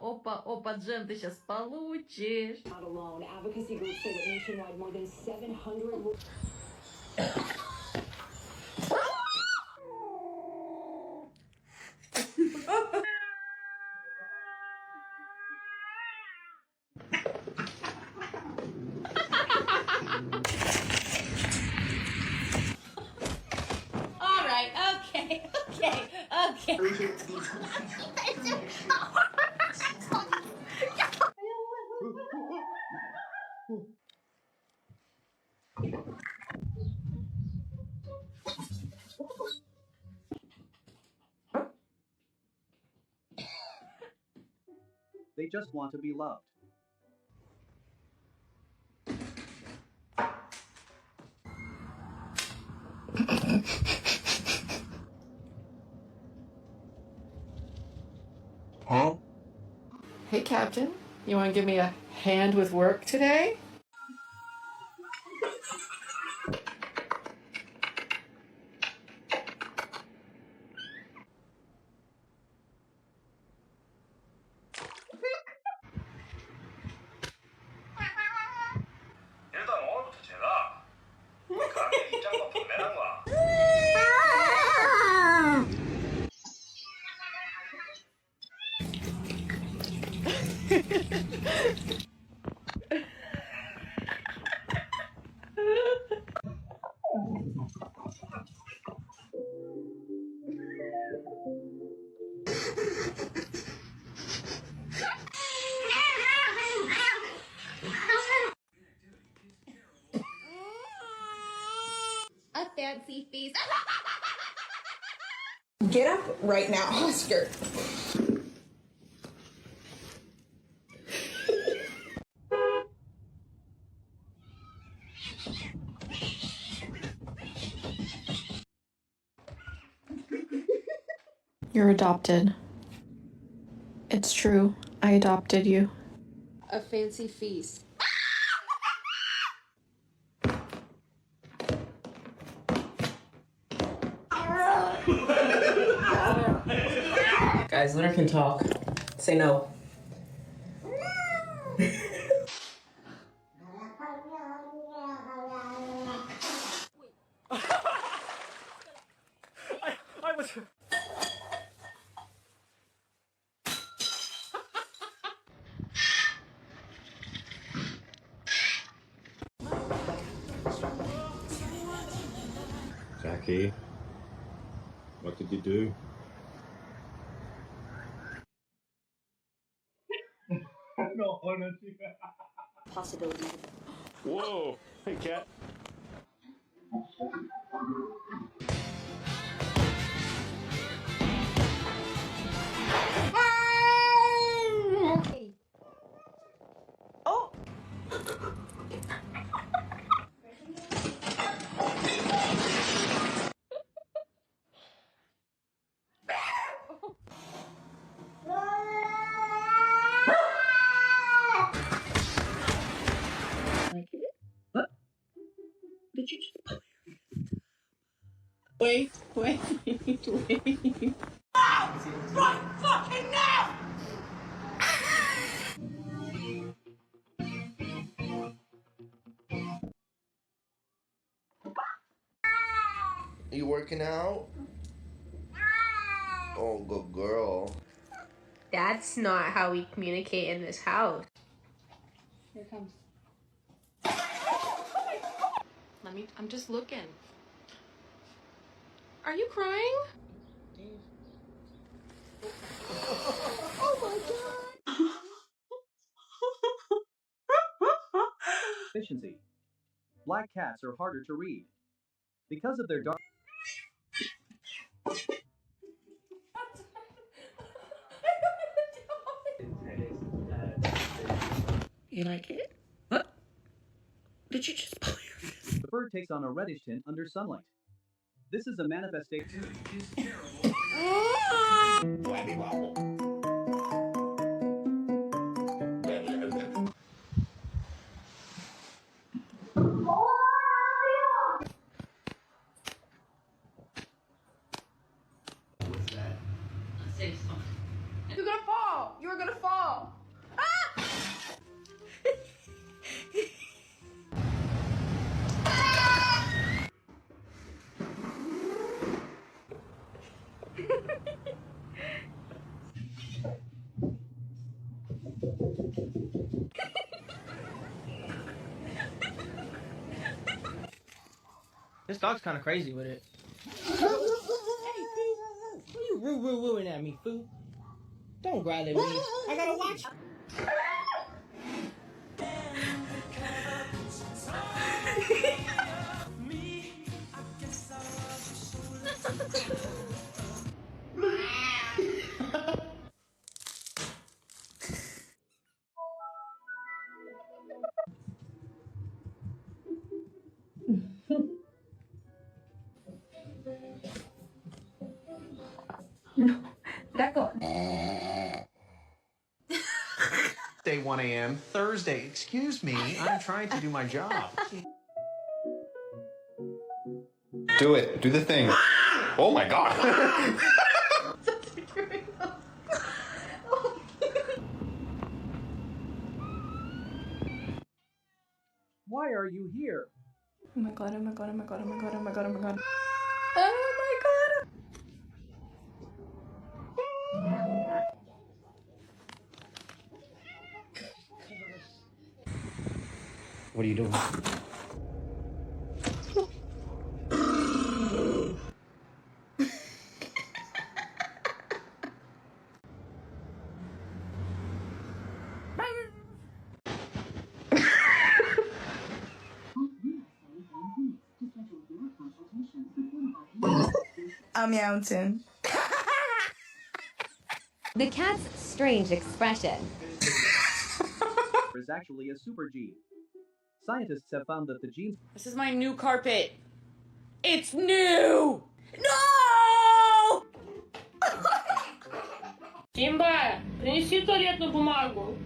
опа, опа, Джем, ты сейчас получишь. Not alone. Advocacy groups say that nationwide more than 700 All right, okay. They just want to be loved. Hey, Captain. You want to give me a hand with work today? 일단 오늘부터 제가 가게 입장권 판매한 거야. A fancy feast. Get up right now, Oscar. You're adopted. It's true. I adopted you. A fancy feast. Guys, Leonard can talk. Say no. I was. Jackie, what did you do? No, honestly. possibility. Whoa! Hey, cat. Wait. You working out? Oh, good girl. That's not how we communicate in this house. Here it comes. I'm just looking. Are you crying? Efficiency. Black cats are harder to read. Because of their dark. You like it? What? Did you just pull your fist? The fur takes on a reddish tint under sunlight. This is a manifestation. You're gonna fall! You're gonna fall! This dog's kind of crazy with it. Hey, fool. What you wooing at me, fool? Don't growl at me. I gotta watch. Day 1 a.m. Thursday. Excuse me. I'm trying to do my job. Do it. Do the thing. Oh my god. Why are you here? Oh my god, oh my god, oh my god, oh my god, oh my god, oh my god. What are you doing? I'm Mountain. The cat's strange expression. Is actually a super gene. Scientists have found that the genes. This is my new carpet. It's new! No! Симба, принеси туалетную бумагу.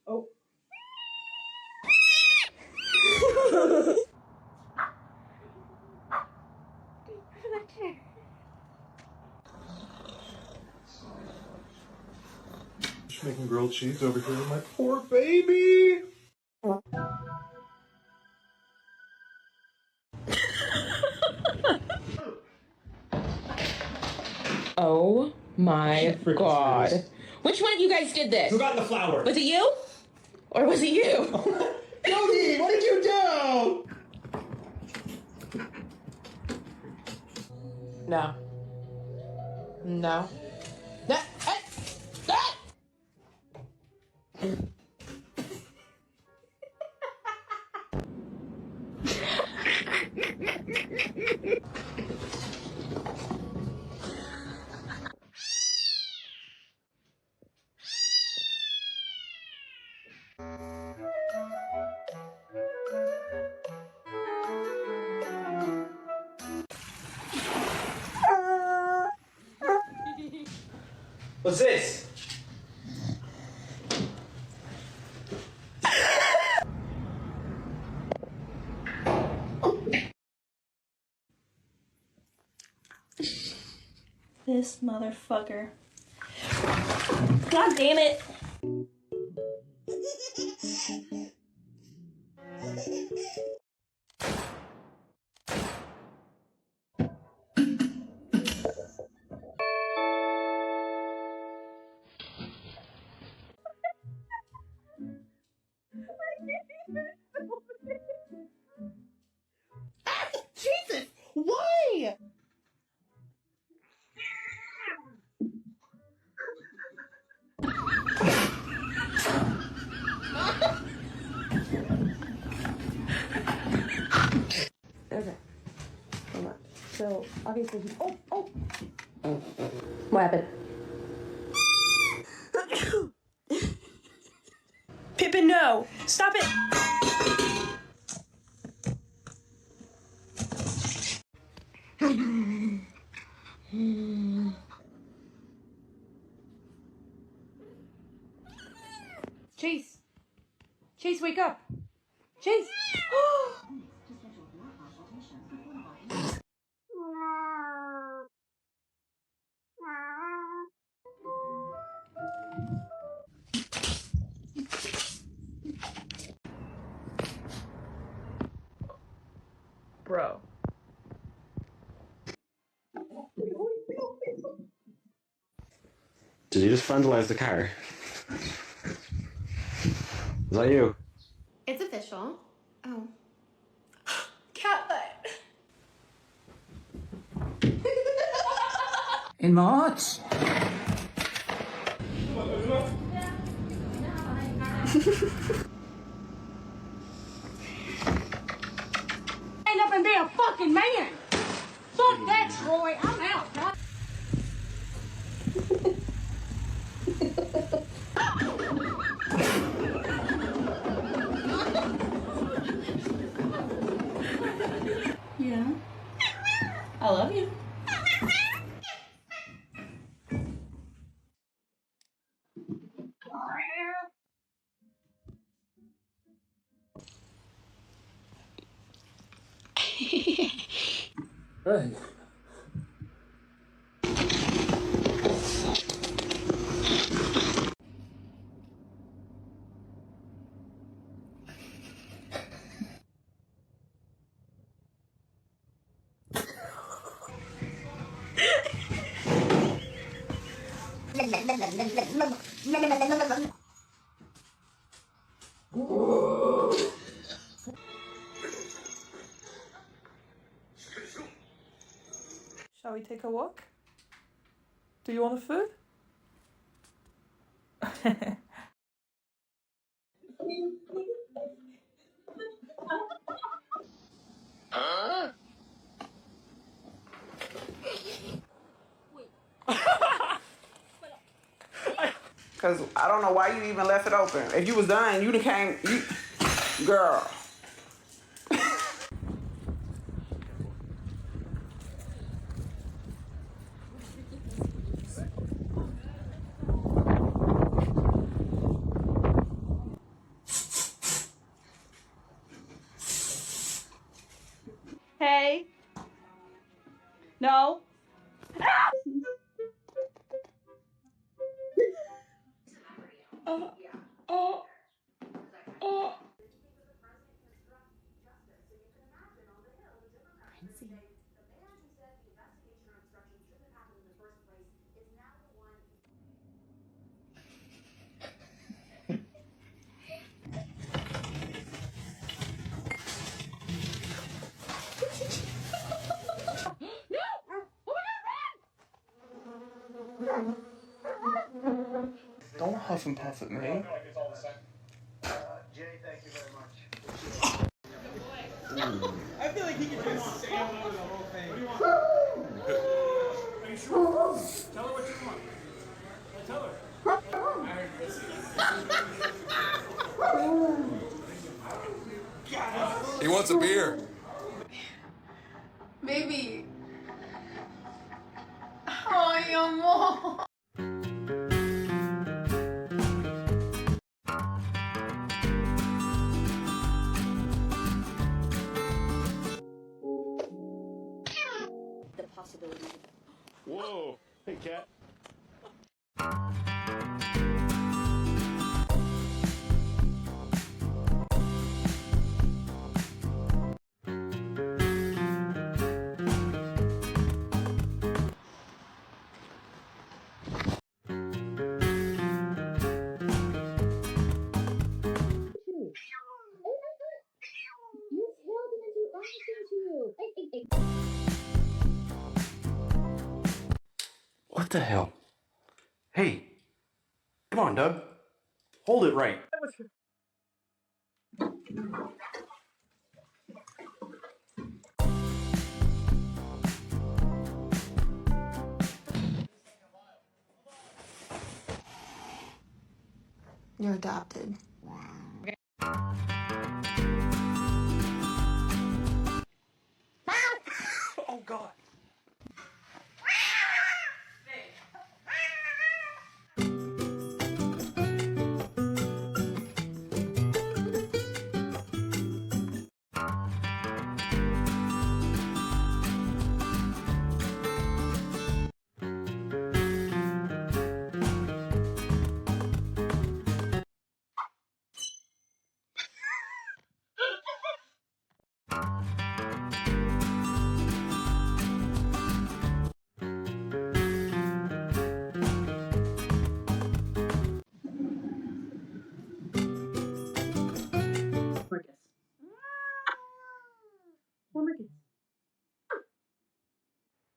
Oh. Just making grilled cheese over here. My poor baby. Oh my god. Which one of you guys did this? Who got in the flower? Was it you? Or was it you? Jody, what did you do? No. No. No. Hey. Ah! What's this? This motherfucker. God damn it. Jesus, why? Okay. Hold on. So, obviously he... Oh! What happened? Pippin, no! Stop it! Chase! Chase, wake up! Chase! Bro. Did you just vandalize the car? Is that you? It's official. Oh. Cat butt. In March. Stand up and be a fucking man. Fuck that, Troy. I'm out. Yeah. I love you. Hey. Shall we take a walk? Do you want a food? Cause I don't know why you even left it open. If you was done, you'd have came. Girl. Hey. No. Don't huff and puff at me. Jay, thank you very much. I feel like he could just say over the whole thing. What do you want? Are you sure? Tell her what you want. Tell her. He wants a beer. Baby. Ay, amor. The possibility. Whoa. Hey, cat. What the hell? Hey, come on, Doug. Hold it right. You're adopted. Oh God.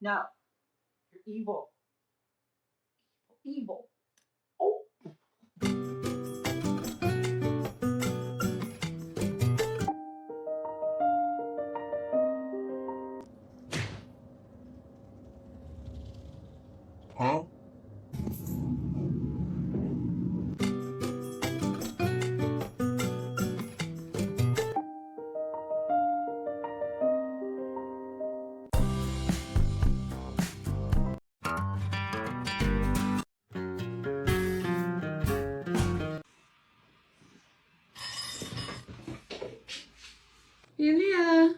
No. You're evil. Evil. Huh? Yulia,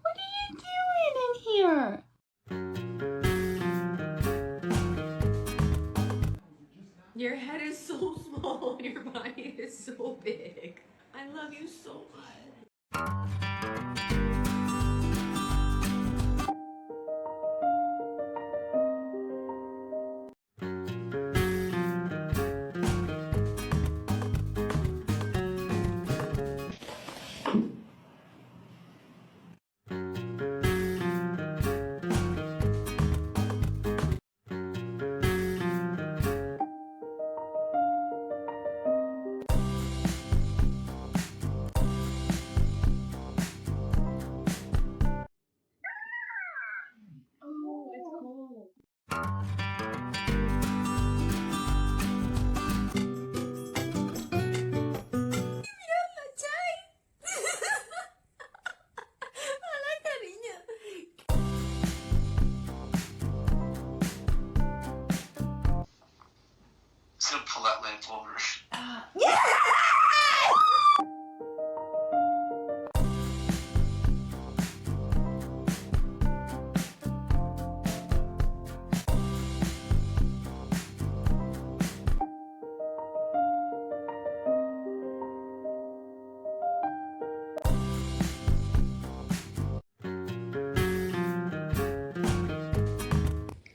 what are you doing in here? Your head is so small and your body is so big. I love you so much. Just gonna pull that lamp over.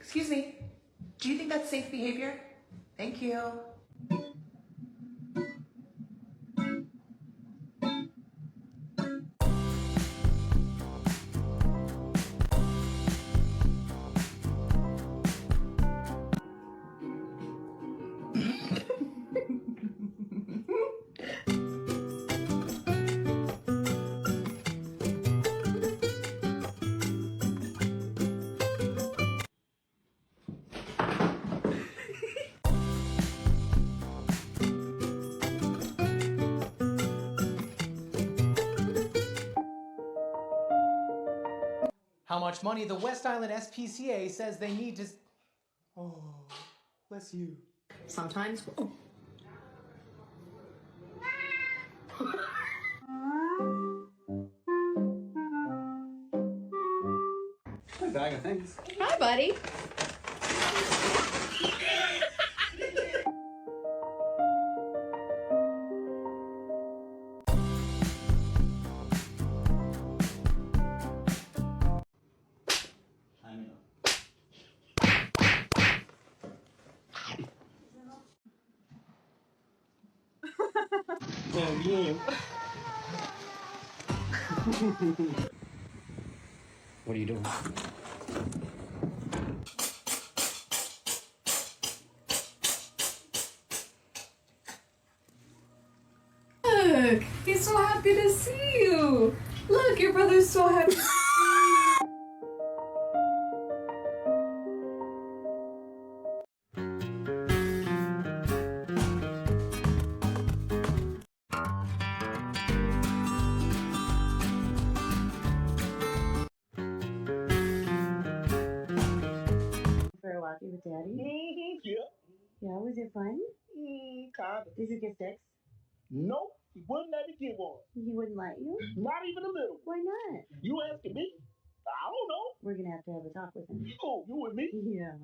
Excuse me. Do you think that's safe behavior? Thank you. How much money the West Island SPCA says they need to... Oh, bless you. Sometimes. My bag of things. Hi, buddy. What are you doing? Look, he's so happy to see you. Look, your brother's so happy to see you. For a walkie with Daddy? Mm-hmm, yeah. Yeah, was it fun? Kinda. Did you get sticks? Nope, he wouldn't let me get one. He wouldn't let you? Not even a little. Why not? You asking me? I don't know. We're gonna have to have a talk with him. Oh, you with me? Yeah.